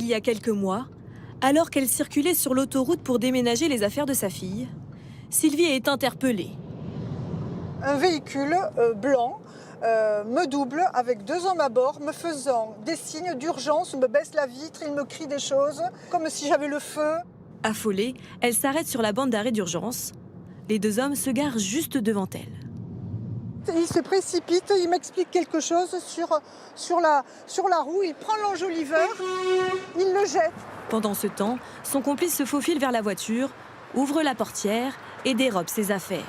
il y a quelques mois, alors qu'elle circulait sur l'autoroute pour déménager les affaires de sa fille, Sylvie est interpellée. Un véhicule blanc me double avec 2 hommes à bord, me faisant des signes d'urgence, me baisse la vitre, il me crie des choses, comme si j'avais le feu. Affolée, elle s'arrête sur la bande d'arrêt d'urgence. Les 2 hommes se garent juste devant elle. Il se précipite, il m'explique quelque chose sur la roue, il prend l'enjoliveur, il le jette. Pendant ce temps, son complice se faufile vers la voiture, ouvre la portière et dérobe ses affaires.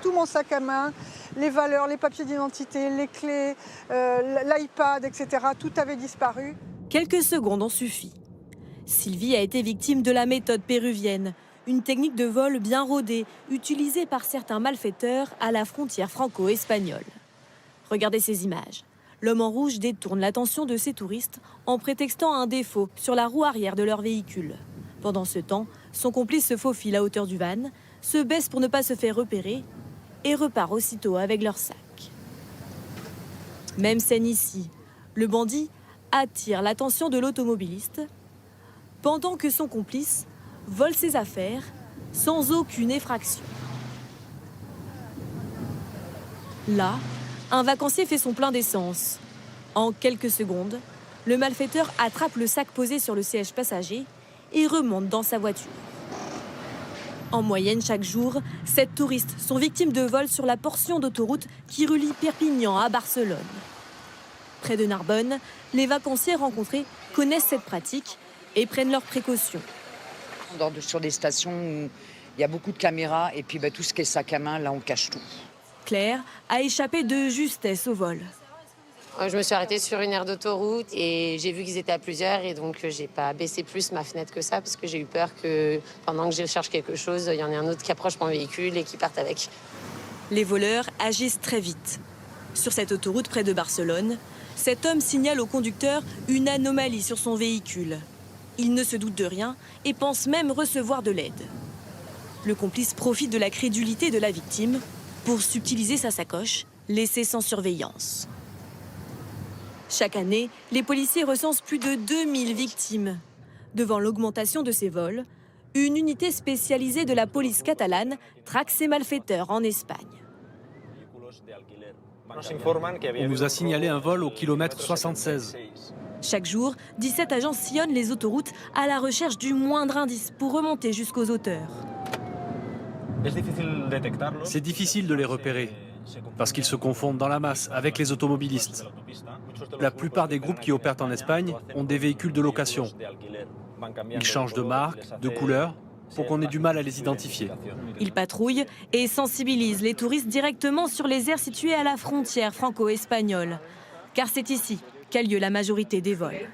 Tout mon sac à main, les valeurs, les papiers d'identité, les clés, l'iPad, etc., tout avait disparu. Quelques secondes ont suffi. Sylvie a été victime de la méthode péruvienne, une technique de vol bien rodée, utilisée par certains malfaiteurs à la frontière franco-espagnole. Regardez ces images. L'homme en rouge détourne l'attention de ces touristes en prétextant un défaut sur la roue arrière de leur véhicule. Pendant ce temps, son complice se faufile à hauteur du van, se baisse pour ne pas se faire repérer et repart aussitôt avec leur sac. Même scène ici. Le bandit attire l'attention de l'automobiliste pendant que son complice vole ses affaires sans aucune effraction. Là, un vacancier fait son plein d'essence. En quelques secondes, le malfaiteur attrape le sac posé sur le siège passager et remonte dans sa voiture. En moyenne, chaque jour, 7 touristes sont victimes de vols sur la portion d'autoroute qui relie Perpignan à Barcelone. Près de Narbonne, les vacanciers rencontrés connaissent cette pratique et prennent leurs précautions. On dort sur des stations où il y a beaucoup de caméras et puis tout ce qui est sac à main, là on cache tout. Claire a échappé de justesse au vol. Je me suis arrêtée sur une aire d'autoroute et j'ai vu qu'ils étaient à plusieurs et donc j'ai pas baissé plus ma fenêtre que ça parce que j'ai eu peur que pendant que je cherche quelque chose, il y en ait un autre qui approche mon véhicule et qui parte avec. Les voleurs agissent très vite. Sur cette autoroute près de Barcelone, cet homme signale au conducteur une anomalie sur son véhicule. Il ne se doute de rien et pense même recevoir de l'aide. Le complice profite de la crédulité de la victime pour subtiliser sa sacoche, laissée sans surveillance. Chaque année, les policiers recensent plus de 2000 victimes. Devant l'augmentation de ces vols, une unité spécialisée de la police catalane traque ces malfaiteurs en Espagne. On nous a signalé un vol au kilomètre 76. Chaque jour, 17 agents sillonnent les autoroutes à la recherche du moindre indice pour remonter jusqu'aux auteurs. C'est difficile de les repérer, parce qu'ils se confondent dans la masse avec les automobilistes. La plupart des groupes qui opèrent en Espagne ont des véhicules de location. Ils changent de marque, de couleur, pour qu'on ait du mal à les identifier. Ils patrouillent et sensibilisent les touristes directement sur les aires situées à la frontière franco-espagnole. Car c'est ici qu'a lieu la majorité des vols.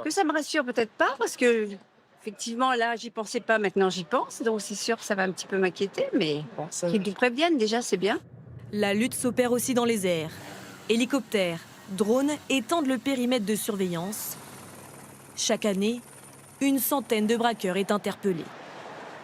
Que ça me rassure peut-être pas, parce que effectivement là j'y pensais pas, maintenant j'y pense, donc c'est sûr que ça va un petit peu m'inquiéter, mais bon, qu'ils nous préviennent déjà, c'est bien. La lutte s'opère aussi dans les airs. Hélicoptères, drones étendent le périmètre de surveillance. Chaque année, une centaine de braqueurs est interpellée.